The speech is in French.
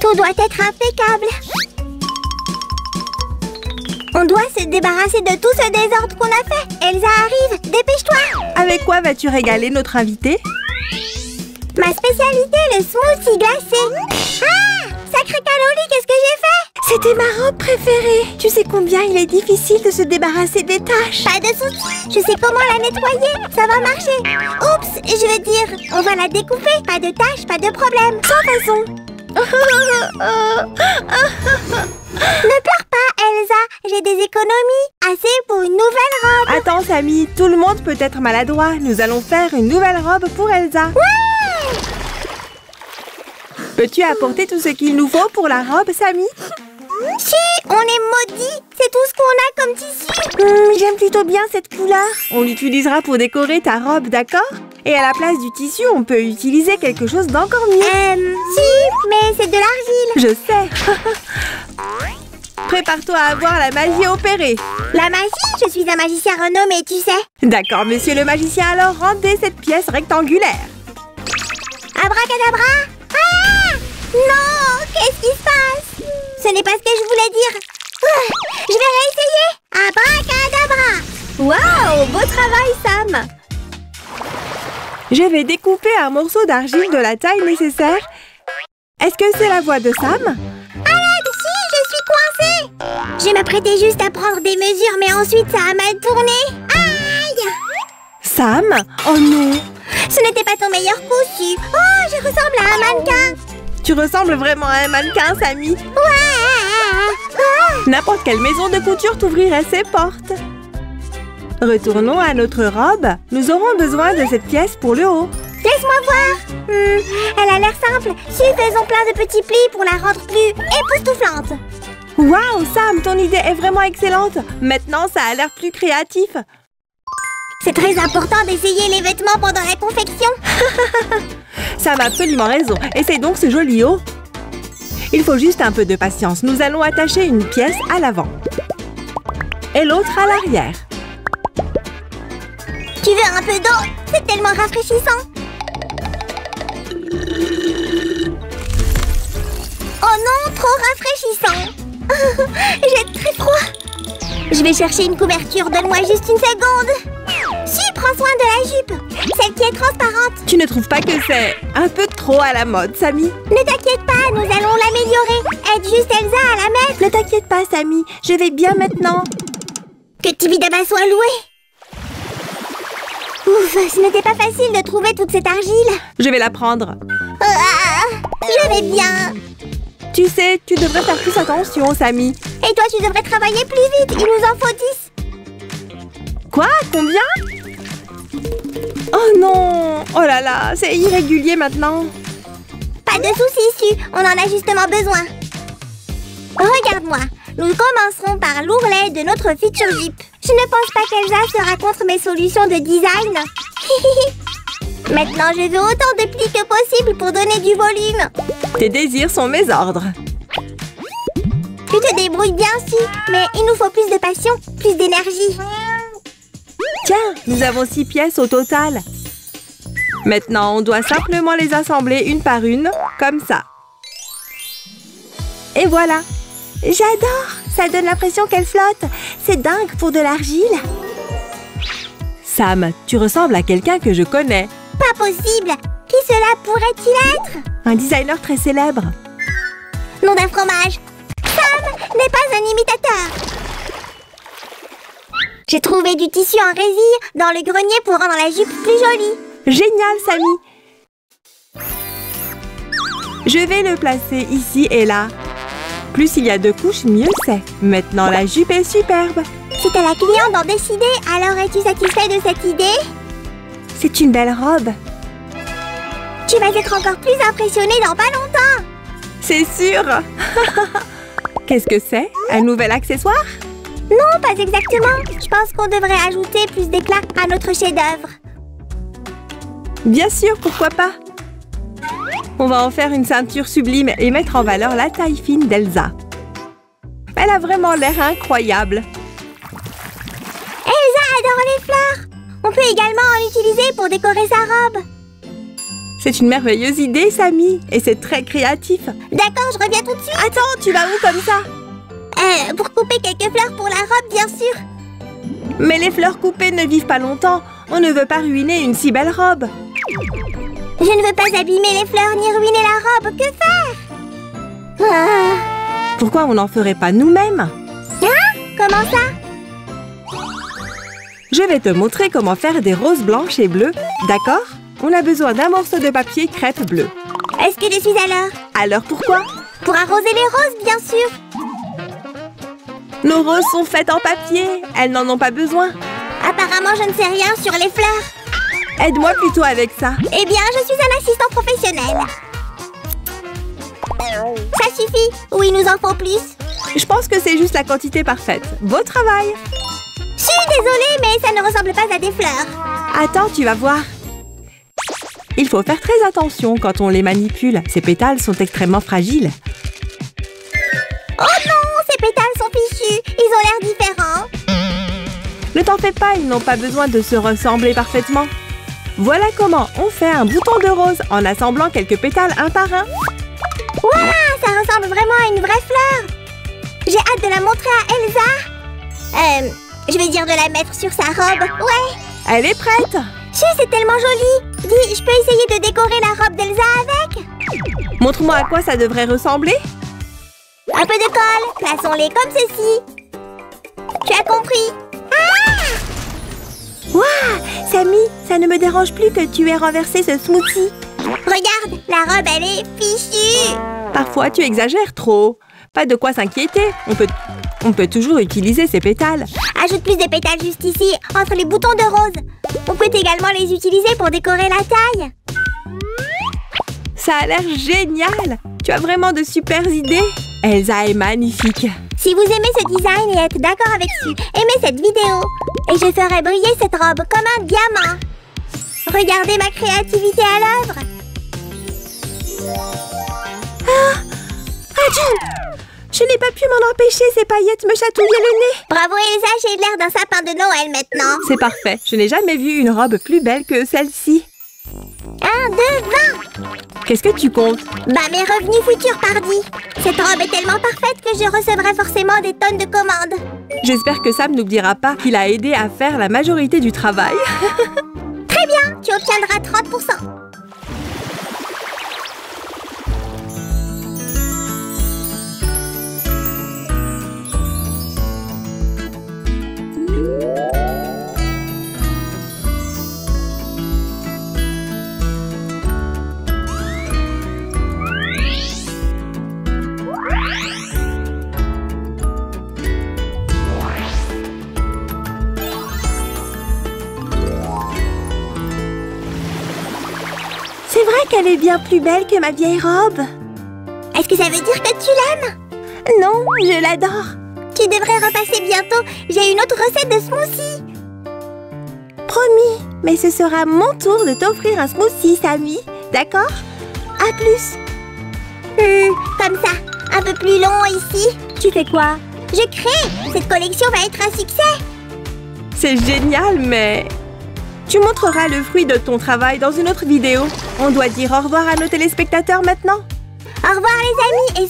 Tout doit être impeccable. On doit se débarrasser de tout ce désordre qu'on a fait. Elsa arrive, dépêche-toi. Avec quoi vas-tu régaler notre invité? Ma spécialité, le smoothie glacé. Ah! Sacré Cannoli, qu'est-ce que j'ai fait? C'était ma robe préférée. Tu sais combien il est difficile de se débarrasser des taches. Pas de soucis, je sais comment la nettoyer. Ça va marcher. Oups, je veux dire, on va la découper. Pas de taches, pas de problème. Sans façon. Ne pleure pas, Elsa. J'ai des économies. Assez pour une nouvelle robe. Attends, Sammy, tout le monde peut être maladroit. Nous allons faire une nouvelle robe pour Elsa. Ouais! Peux-tu apporter tout ce qu'il nous faut pour la robe, Sammy? Si, on est maudits. C'est tout ce qu'on a comme tissu. J'aime plutôt bien cette couleur. On l'utilisera pour décorer ta robe, d'accord? Et à la place du tissu, on peut utiliser quelque chose d'encore mieux. Si, mais c'est de l'argile. Je sais. Prépare-toi à voir la magie opérer. La magie? Je suis un magicien renommé, tu sais. D'accord, monsieur le magicien, alors rendez cette pièce rectangulaire. Abracadabra! Ah! Non! Qu'est-ce qui se passe? Ce n'est pas ce que je voulais dire. Je vais réessayer. Abracadabra! Waouh! Beau travail, Sam! Je vais découper un morceau d'argile de la taille nécessaire. Est-ce que c'est la voix de Sam? Arrête! Si, je suis coincée! Je m'apprêtais juste à prendre des mesures, mais ensuite ça a mal tourné. Aïe! Sam? Oh non! Ce n'était pas ton meilleur coup, si. Oh, je ressemble à un mannequin. Tu ressembles vraiment à un mannequin, Sammy. Ouais! N'importe quelle maison de couture t'ouvrirait ses portes. Retournons à notre robe. Nous aurons besoin de cette pièce pour le haut. Laisse-moi voir. Elle a l'air simple. Si, faisons plein de petits plis pour la rendre plus époustouflante. Waouh, Sam, ton idée est vraiment excellente. Maintenant, ça a l'air plus créatif. C'est très important d'essayer les vêtements pendant la confection. Sam a absolument raison. Essaye donc ce joli haut. Il faut juste un peu de patience. Nous allons attacher une pièce à l'avant et l'autre à l'arrière. Tu veux un peu d'eau? C'est tellement rafraîchissant. Oh non, trop rafraîchissant. J'ai très froid. Je vais chercher une couverture. Donne-moi juste une seconde. Si, prends soin de la jupe. Celle qui est transparente. Tu ne trouves pas que c'est un peu trop à la mode, Sammy? Ne t'inquiète pas, nous allons l'améliorer. Aide juste Elsa à la mettre. Ne t'inquiète pas, Sammy. Je vais bien maintenant. Que Tibidaba soit loué. Ouf, ce n'était pas facile de trouver toute cette argile. Je vais la prendre. Je vais bien. Tu sais, tu devrais faire plus attention, Sammy. Et toi, tu devrais travailler plus vite. Il nous en faut 10. Quoi? Combien? Oh non! Oh là là, c'est irrégulier maintenant. Pas de soucis, Su. On en a justement besoin. Regarde-moi. Nous commencerons par l'ourlet de notre future Jeep. Je ne pense pas qu'Elsa sera contre mes solutions de design. Maintenant, je veux autant de plis que possible pour donner du volume. Tes désirs sont mes ordres. Tu te débrouilles bien, Su. Mais il nous faut plus de passion, plus d'énergie. Tiens, nous avons 6 pièces au total. Maintenant, on doit simplement les assembler une par une, comme ça. Et voilà. J'adore. Ça donne l'impression qu'elle flotte. C'est dingue pour de l'argile. Sam, tu ressembles à quelqu'un que je connais. Pas possible. Qui cela pourrait-il être? Un designer très célèbre. Nom d'un fromage. Sam n'est pas un imitateur. J'ai trouvé du tissu en résille dans le grenier pour rendre la jupe plus jolie. Génial, Sammy. Je vais le placer ici et là. Plus il y a de couches, mieux c'est. Maintenant, la jupe est superbe. C'est à la cliente d'en décider. Alors, es-tu satisfait de cette idée? C'est une belle robe. Tu vas être encore plus impressionné dans pas longtemps. C'est sûr. Qu'est-ce que c'est? Un nouvel accessoire? Non, pas exactement. Je pense qu'on devrait ajouter plus d'éclat à notre chef-d'œuvre. Bien sûr, pourquoi pas? On va en faire une ceinture sublime et mettre en valeur la taille fine d'Elsa. Elle a vraiment l'air incroyable. Elsa adore les fleurs. On peut également en utiliser pour décorer sa robe. C'est une merveilleuse idée, Sammy, et c'est très créatif. D'accord, je reviens tout de suite. Attends, tu vas où comme ça? Pour couper quelques fleurs pour la robe, bien sûr. Mais les fleurs coupées ne vivent pas longtemps. On ne veut pas ruiner une si belle robe. Je ne veux pas abîmer les fleurs ni ruiner la robe. Que faire? Pourquoi on n'en ferait pas nous-mêmes? Hein? Comment ça? Je vais te montrer comment faire des roses blanches et bleues, d'accord? On a besoin d'un morceau de papier crêpe bleu. Est-ce que je suis à l'heure? Alors pourquoi? Pour arroser les roses, bien sûr. Nos roses sont faites en papier. Elles n'en ont pas besoin. Apparemment, je ne sais rien sur les fleurs. Aide-moi plutôt avec ça. Eh bien, je suis un assistant professionnel. Ça suffit? Ou il nous en faut plus? Je pense que c'est juste la quantité parfaite. Beau travail! Je suis désolée, mais ça ne ressemble pas à des fleurs. Attends, tu vas voir. Il faut faire très attention quand on les manipule. Ces pétales sont extrêmement fragiles. Oh non, ces pétales sont fichus. Ils ont l'air différents. Ne t'en fais pas, ils n'ont pas besoin de se ressembler parfaitement. Voilà comment on fait un bouton de rose en assemblant quelques pétales un par un. Voilà, ça ressemble vraiment à une vraie fleur. J'ai hâte de la montrer à Elsa. Je vais dire de la mettre sur sa robe. Ouais. Elle est prête. C'est tellement joli. Dis, je peux essayer de décorer la robe d'Elsa avec? Montre-moi à quoi ça devrait ressembler. Un peu de colle. Plaçons-les comme ceci. Tu as compris? Waouh, Sammy, ça ne me dérange plus que tu aies renversé ce smoothie. Regarde, la robe, elle est fichue. Parfois, tu exagères trop. Pas de quoi s'inquiéter. On peut toujours utiliser ces pétales. Ajoute plus de pétales juste ici, entre les boutons de rose. On peut également les utiliser pour décorer la taille. Ça a l'air génial. Tu as vraiment de super idées. Elsa est magnifique. Si vous aimez ce design et êtes d'accord avec lui, aimez cette vidéo. Et je ferai briller cette robe comme un diamant. Regardez ma créativité à l'œuvre. Je n'ai pas pu m'en empêcher, ces paillettes me chatouillaient le nez. Bravo Elsa, j'ai l'air d'un sapin de Noël maintenant. C'est parfait. Je n'ai jamais vu une robe plus belle que celle-ci. 1, 2, 20. Qu'est-ce que tu comptes? Bah, mes revenus futurs, pardi. Cette robe est tellement parfaite que je recevrai forcément des tonnes de commandes. J'espère que Sam n'oubliera pas qu'il a aidé à faire la majorité du travail. Très bien, tu obtiendras 30%. C'est vrai qu'elle est bien plus belle que ma vieille robe. Est-ce que ça veut dire que tu l'aimes? Non, je l'adore. Tu devrais repasser bientôt. J'ai une autre recette de smoothie. Promis, mais ce sera mon tour de t'offrir un smoothie, Sammy. D'accord? À plus. Comme ça, un peu plus long ici. Tu fais quoi? Je crée. Cette collection va être un succès. C'est génial, mais... Tu montreras le fruit de ton travail dans une autre vidéo. On doit dire au revoir à nos téléspectateurs maintenant. Au revoir les amis et